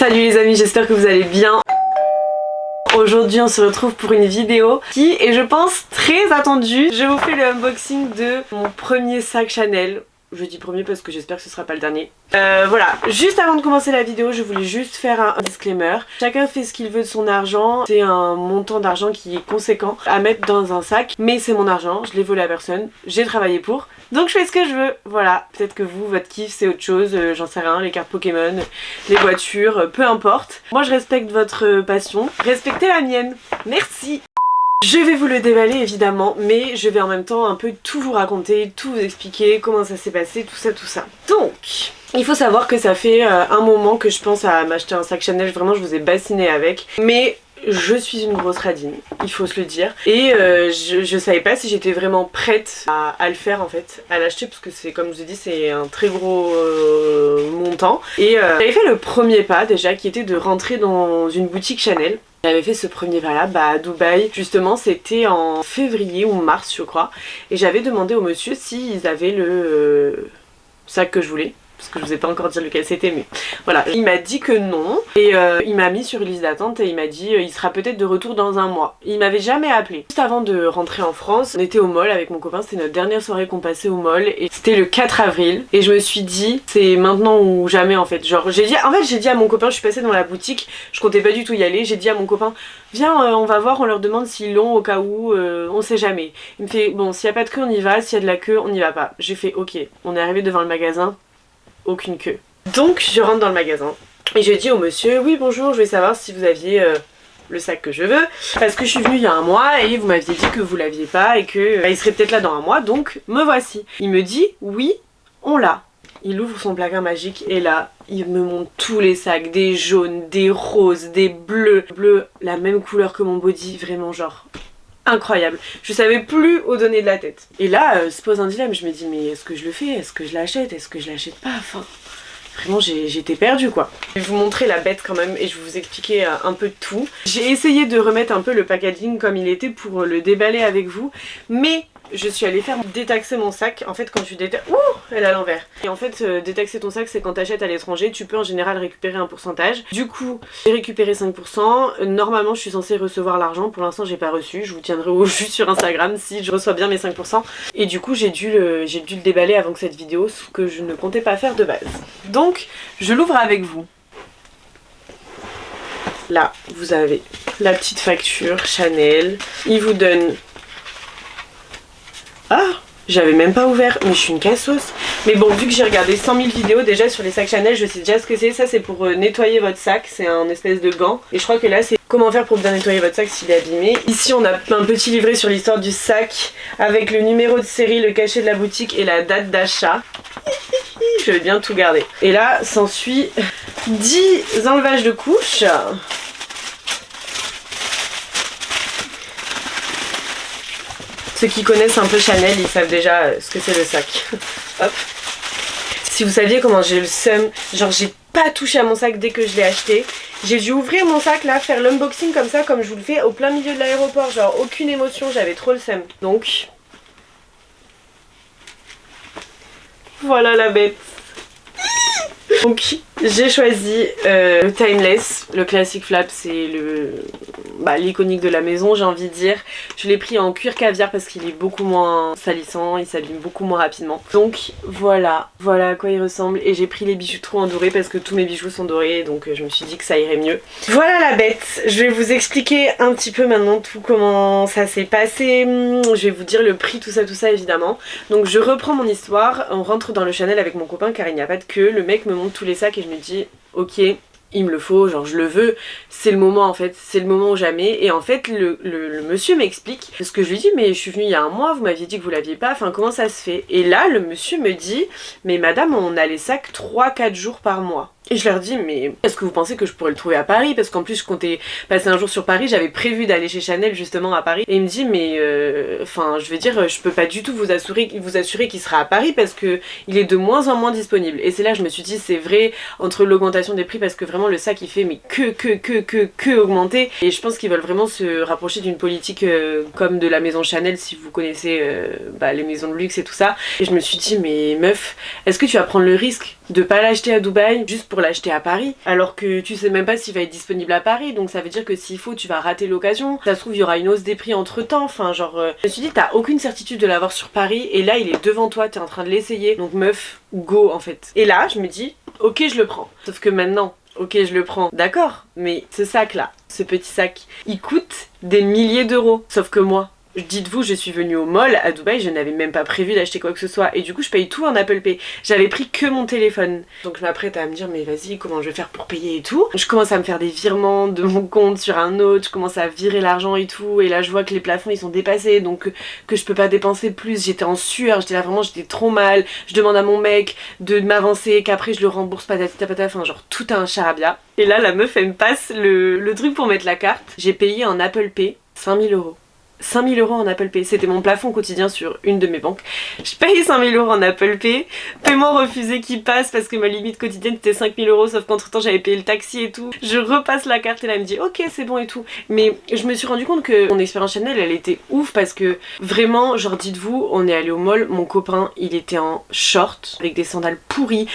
Salut les amis, j'espère que vous allez bien. Aujourd'hui on se retrouve pour une vidéo qui est je pense très attendue. Je vous fais le unboxing de mon premier sac Chanel. Je dis premier parce que j'espère que ce sera pas le dernier. Voilà, juste avant de commencer la vidéo, je voulais juste faire un disclaimer. Chacun fait ce qu'il veut de son argent. C'est un montant d'argent qui est conséquent à mettre dans un sac. Mais c'est mon argent, je l'ai volé à personne. J'ai travaillé pour. Donc je fais ce que je veux. Voilà, peut-être que vous, votre kiff c'est autre chose. J'en sais rien, les cartes Pokémon, les voitures, peu importe. Moi je respecte votre passion. Respectez la mienne. Merci. Je vais vous le déballer évidemment, mais je vais en même temps un peu tout vous raconter, tout vous expliquer, comment ça s'est passé, tout ça. Donc, il faut savoir que ça fait un moment que je pense à m'acheter un sac Chanel, vraiment je vous ai bassiné avec, mais je suis une grosse radine, il faut se le dire. Et je savais pas si j'étais vraiment prête à le faire en fait, à l'acheter, parce que c'est comme je vous ai dit, c'est un très gros montant. Et j'avais fait le premier pas déjà, qui était de rentrer dans une boutique Chanel. J'avais fait ce premier pas là à Dubaï, justement c'était en février ou mars je crois, et j'avais demandé au monsieur s'ils avaient le sac que je voulais, parce que je vous ai pas encore dit lequel c'était, mais voilà. Il m'a dit que non, et il m'a mis sur une liste d'attente et il m'a dit il sera peut-être de retour dans un mois. Il m'avait jamais appelé. Juste avant de rentrer en France, on était au mall avec mon copain, c'était notre dernière soirée qu'on passait au mall, et c'était le 4 avril, et je me suis dit c'est maintenant ou jamais en fait. Genre j'ai dit à mon copain, je suis passée dans la boutique, je comptais pas du tout y aller, j'ai dit à mon copain viens on va voir, on leur demande s'ils l'ont au cas où, on sait jamais. Il me fait bon s'il y a pas de queue on y va, s'il y a de la queue on n'y va pas. J'ai fait ok, on est arrivé devant le magasin. Aucune queue. Donc je rentre dans le magasin et je dis au monsieur oui bonjour, je vais savoir si vous aviez le sac que je veux, parce que je suis venue il y a un mois et vous m'aviez dit que vous l'aviez pas et que il serait peut-être là dans un mois, donc me voici. Il me dit oui on l'a. Il ouvre son placard magique et là il me montre tous les sacs, des jaunes, des roses, des bleus, la même couleur que mon body, vraiment genre incroyable. Je savais plus où donner de la tête. Et là se pose un dilemme, je me dis mais est-ce que je le fais, est-ce que je l'achète, est-ce que je l'achète pas, enfin vraiment j'étais perdue quoi. Je vais vous montrer la bête quand même et je vais vous expliquer un peu de tout. J'ai essayé de remettre un peu le packaging comme il était pour le déballer avec vous, mais je suis allée faire détaxer mon sac. En fait quand tu détaxes... Ouh, elle est à l'envers. Et en fait détaxer ton sac c'est quand t'achètes à l'étranger, tu peux en général récupérer un pourcentage. Du coup j'ai récupéré 5%. Normalement je suis censée recevoir l'argent, pour l'instant j'ai pas reçu. Je vous tiendrai au jus sur Instagram si je reçois bien mes 5%. Et du coup j'ai dû le déballer avant que cette vidéo, ce que je ne comptais pas faire de base. Donc je l'ouvre avec vous. Là vous avez la petite facture Chanel. Il vous donne... Ah, j'avais même pas ouvert, mais je suis une cassos. Mais bon, vu que j'ai regardé 100 000 vidéos déjà sur les sacs Chanel, je sais déjà ce que c'est. Ça c'est pour nettoyer votre sac, c'est un espèce de gant. Et je crois que là c'est comment faire pour bien nettoyer votre sac s'il est abîmé. Ici on a un petit livret sur l'histoire du sac avec le numéro de série, le cachet de la boutique et la date d'achat. Je vais bien tout garder. Et là s'ensuit 10 enlevages de couches. Ceux qui connaissent un peu Chanel, ils savent déjà ce que c'est le sac. Hop. Si vous saviez comment j'ai le seum, genre j'ai pas touché à mon sac dès que je l'ai acheté. J'ai dû ouvrir mon sac là, faire l'unboxing comme ça, comme je vous le fais au plein milieu de l'aéroport, genre aucune émotion, j'avais trop le seum. Donc, voilà la bête. Donc j'ai choisi le Timeless, le Classic Flap, c'est l'iconique de la maison j'ai envie de dire. Je l'ai pris en cuir caviar parce qu'il est beaucoup moins salissant, il s'abîme beaucoup moins rapidement. Donc voilà à quoi il ressemble, et j'ai pris les bijoux trop en doré parce que tous mes bijoux sont dorés, donc je me suis dit que ça irait mieux. Voilà la bête, je vais vous expliquer un petit peu maintenant tout comment ça s'est passé, je vais vous dire le prix, tout ça évidemment. Donc je reprends mon histoire, on rentre dans le Chanel avec mon copain car il n'y a pas de queue, le mec me montre tous les sacs et je me dis ok il me le faut, genre je le veux, c'est le moment en fait, c'est le moment ou jamais. Et en fait le monsieur m'explique, parce que je lui dis mais je suis venue il y a un mois, vous m'aviez dit que vous l'aviez pas, enfin comment ça se fait? Et là le monsieur me dit mais madame on a les sacs 3-4 jours par mois. Et je leur dis mais est-ce que vous pensez que je pourrais le trouver à Paris? Parce qu'en plus je comptais passer un jour sur Paris, j'avais prévu d'aller chez Chanel justement à Paris. Et il me dit mais enfin je veux dire je peux pas du tout vous assurer qu'il sera à Paris parce que il est de moins en moins disponible. Et c'est là que je me suis dit c'est vrai, entre l'augmentation des prix, parce que vraiment le sac il fait mais que augmenter. Et je pense qu'ils veulent vraiment se rapprocher d'une politique comme de la maison Chanel, si vous connaissez les maisons de luxe et tout ça. Et je me suis dit mais meuf, est-ce que tu vas prendre le risque de pas l'acheter à Dubaï juste pour l'acheter à Paris, alors que tu sais même pas s'il va être disponible à Paris, donc ça veut dire que s'il faut tu vas rater l'occasion, ça se trouve il y aura une hausse des prix entre temps, enfin genre je me suis dit t'as aucune certitude de l'avoir sur Paris et là il est devant toi, t'es en train de l'essayer, donc meuf, go en fait. Et là je me dis ok je le prends, sauf que maintenant ok je le prends, d'accord, mais ce sac là, ce petit sac, il coûte des milliers d'euros, sauf que moi, dites-vous, je suis venue au mall à Dubaï, je n'avais même pas prévu d'acheter quoi que ce soit et du coup je paye tout en Apple Pay. J'avais pris que mon téléphone. Donc je m'apprête à me dire mais vas-y comment je vais faire pour payer et tout. Je commence à me faire des virements de mon compte sur un autre, je commence à virer l'argent et tout et là je vois que les plafonds ils sont dépassés donc que je peux pas dépenser plus. J'étais en sueur, j'étais là vraiment, j'étais trop mal. Je demande à mon mec de m'avancer, qu'après je le rembourse patati patata, enfin genre tout un charabia. Et là la meuf elle me passe le truc pour mettre la carte. J'ai payé en Apple Pay 5000 euros. 5000 euros en Apple Pay, c'était mon plafond quotidien sur une de mes banques. Je paye 5000 euros en Apple Pay, paiement refusé qui passe parce que ma limite quotidienne c'était 5000 euros, sauf qu'entre temps j'avais payé le taxi et tout. Je repasse la carte et là elle me dit ok c'est bon et tout. Mais je me suis rendu compte que mon expérience Chanel elle était ouf parce que vraiment, genre dites-vous, on est allé au mall, mon copain il était en short avec des sandales pourries,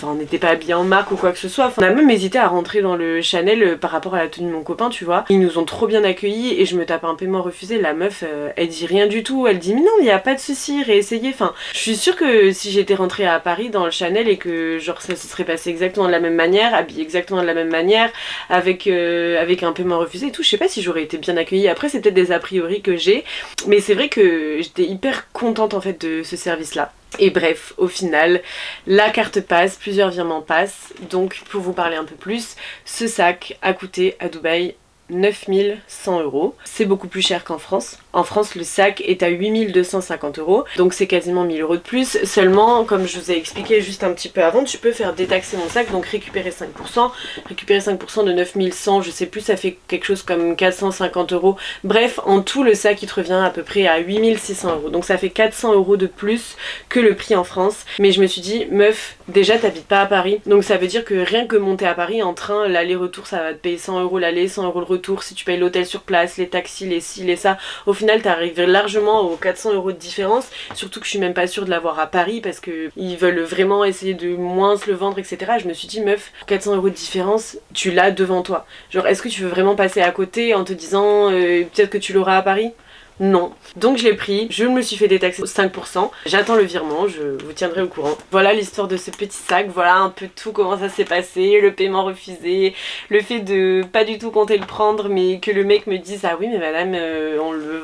on n'était pas habillés en marque ou quoi que ce soit. On a même hésité à rentrer dans le Chanel par rapport à la tenue de mon copain, tu vois. Ils nous ont trop bien accueillis et je me tape un paiement refusé. La meuf elle dit rien du tout, elle dit mais non il y a pas de souci, réessayez, enfin je suis sûre que si j'étais rentrée à Paris dans le Chanel et que genre ça se serait passé exactement de la même manière, habillée exactement de la même manière, avec un paiement refusé et tout, je sais pas si j'aurais été bien accueillie. Après c'est peut-être des a priori que j'ai, mais c'est vrai que j'étais hyper contente en fait de ce service là. Et bref, au final, la carte passe, plusieurs virements passent, donc pour vous parler un peu plus, ce sac a coûté à Dubaï 9100 euros. C'est beaucoup plus cher qu'en France. En France, le sac est à 8250 euros, donc c'est quasiment 1000 euros de plus. Seulement, comme je vous ai expliqué juste un petit peu avant, tu peux faire détaxer mon sac, donc récupérer 5%. Récupérer 5% de 9100, je sais plus, ça fait quelque chose comme 450 euros. Bref, en tout, le sac il te revient à peu près à 8600 euros. Donc ça fait 400 euros de plus que le prix en France. Mais je me suis dit, meuf, déjà t'habites pas à Paris, donc ça veut dire que rien que monter à Paris en train, l'aller-retour ça va te payer 100 euros l'aller, 100 euros le retour, si tu payes l'hôtel sur place, les taxis, les ci, les ça, au final t'arrives largement aux 400 euros de différence, surtout que je suis même pas sûre de l'avoir à Paris parce que ils veulent vraiment essayer de moins se le vendre, etc. Je me suis dit meuf, 400 euros de différence, tu l'as devant toi. Genre est-ce que tu veux vraiment passer à côté en te disant peut-être que tu l'auras à Paris ? Non. Donc je l'ai pris, je me suis fait détaxer 5%, j'attends le virement, je vous tiendrai au courant. Voilà l'histoire de ce petit sac, voilà un peu tout comment ça s'est passé, le paiement refusé, le fait de pas du tout compter le prendre mais que le mec me dise ah oui mais madame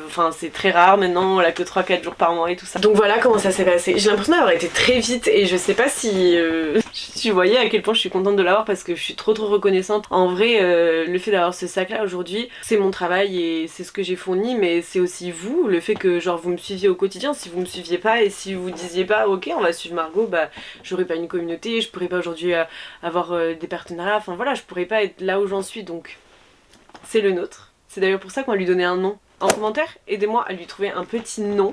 enfin c'est très rare maintenant, on l'a que 3-4 jours par mois et tout ça. Donc voilà comment ça s'est passé. J'ai l'impression d'avoir été très vite et je sais pas si tu voyais à quel point je suis contente de l'avoir parce que je suis trop reconnaissante. En vrai le fait d'avoir ce sac là aujourd'hui, c'est mon travail et c'est ce que j'ai fourni, mais c'est aussi vous, le fait que genre vous me suiviez au quotidien. Si vous me suiviez pas et si vous disiez pas ok on va suivre Margot, bah j'aurais pas une communauté, je pourrais pas aujourd'hui avoir des partenariats, enfin voilà, je pourrais pas être là où j'en suis, donc c'est le nôtre. C'est d'ailleurs pour ça qu'on va lui donner un nom. En commentaire, aidez-moi à lui trouver un petit nom.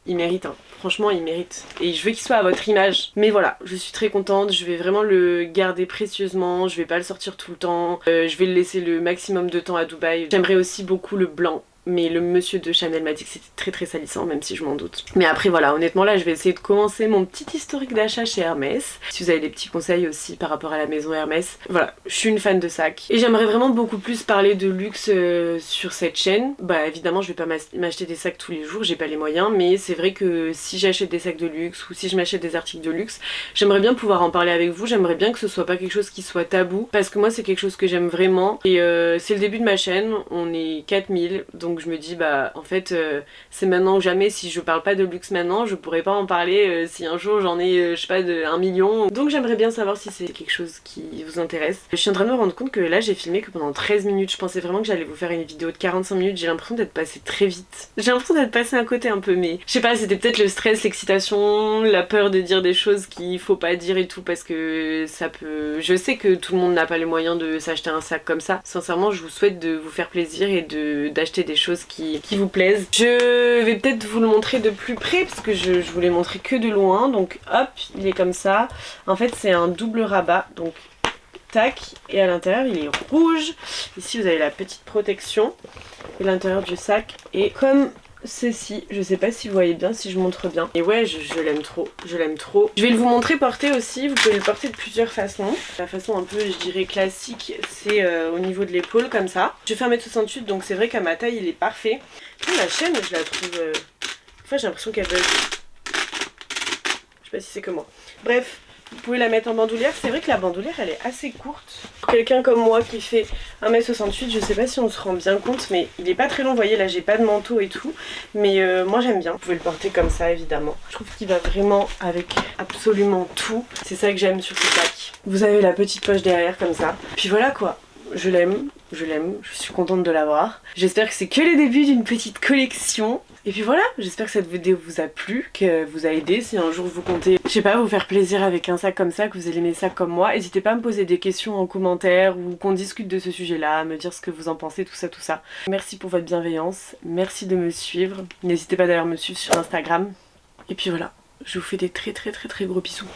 Il mérite, hein. Franchement il mérite. Et je veux qu'il soit à votre image. Mais voilà, je suis très contente, je vais vraiment le garder précieusement, je vais pas le sortir tout le temps. Je vais le laisser le maximum de temps à Dubaï. J'aimerais aussi beaucoup le blanc. Mais le monsieur de Chanel m'a dit que c'était très salissant, même si je m'en doute. Mais après voilà, honnêtement là je vais essayer de commencer mon petit historique d'achat chez Hermès. Si vous avez des petits conseils aussi par rapport à la maison Hermès. Voilà, je suis une fan de sacs. Et j'aimerais vraiment beaucoup plus parler de luxe sur cette chaîne. Bah évidemment je vais pas m'acheter des sacs tous les jours, j'ai pas les moyens. Mais c'est vrai que si j'achète des sacs de luxe ou si je m'achète des articles de luxe, j'aimerais bien pouvoir en parler avec vous. J'aimerais bien que ce soit pas quelque chose qui soit tabou. Parce que moi c'est quelque chose que j'aime vraiment. Et c'est le début de ma chaîne, on est 4000. Donc je me dis bah en fait c'est maintenant ou jamais. Si je parle pas de luxe maintenant, je pourrais pas en parler si un jour j'en ai je sais pas de 1 million. Donc j'aimerais bien savoir si c'est quelque chose qui vous intéresse. Je suis en train de me rendre compte que là j'ai filmé que pendant 13 minutes. Je pensais vraiment que j'allais vous faire une vidéo de 45 minutes. J'ai l'impression d'être passée très vite. J'ai l'impression d'être passée à côté un peu, mais je sais pas, c'était peut-être le stress, l'excitation, la peur de dire des choses qu'il faut pas dire et tout parce que ça peut... Je sais que tout le monde n'a pas les moyens de s'acheter un sac comme ça. Sincèrement je vous souhaite de vous faire plaisir et d'acheter des choses qui vous plaisent. Je vais peut-être vous le montrer de plus près parce que je vous l'ai montré que de loin. Donc hop, il est comme ça. En fait c'est un double rabat, donc tac, et à l'intérieur il est rouge. Ici vous avez la petite protection et l'intérieur du sac est comme ceci, je sais pas si vous voyez bien, si je montre bien. Et ouais, je l'aime trop, je l'aime trop. Je vais le vous montrer porter aussi, vous pouvez le porter de plusieurs façons. La façon un peu, je dirais, classique, c'est au niveau de l'épaule comme ça. Je fais 1m68, donc c'est vrai qu'à ma taille, il est parfait. Après, la chaîne, je la trouve... Enfin, j'ai l'impression qu'elle bug. Je sais pas si c'est que moi. Bref, vous pouvez la mettre en bandoulière. C'est vrai que la bandoulière, elle est assez courte. Pour quelqu'un comme moi qui fait 1m68, je sais pas si on se rend bien compte, mais il est pas très long. Vous voyez, là, j'ai pas de manteau et tout. Mais moi, j'aime bien. Vous pouvez le porter comme ça, évidemment. Je trouve qu'il va vraiment avec absolument tout. C'est ça que j'aime sur ce sac. Vous avez la petite poche derrière, comme ça. Puis voilà, quoi. Je l'aime, je suis contente de l'avoir. J'espère que c'est que le début d'une petite collection. Et puis voilà, j'espère que cette vidéo vous a plu, que vous a aidé. Si un jour vous comptez, je sais pas, vous faire plaisir avec un sac comme ça, que vous allez aimer ça comme moi, n'hésitez pas à me poser des questions en commentaire ou qu'on discute de ce sujet-là, à me dire ce que vous en pensez, tout ça, tout ça. Merci pour votre bienveillance, merci de me suivre. N'hésitez pas d'ailleurs à me suivre sur Instagram. Et puis voilà, je vous fais des très gros bisous.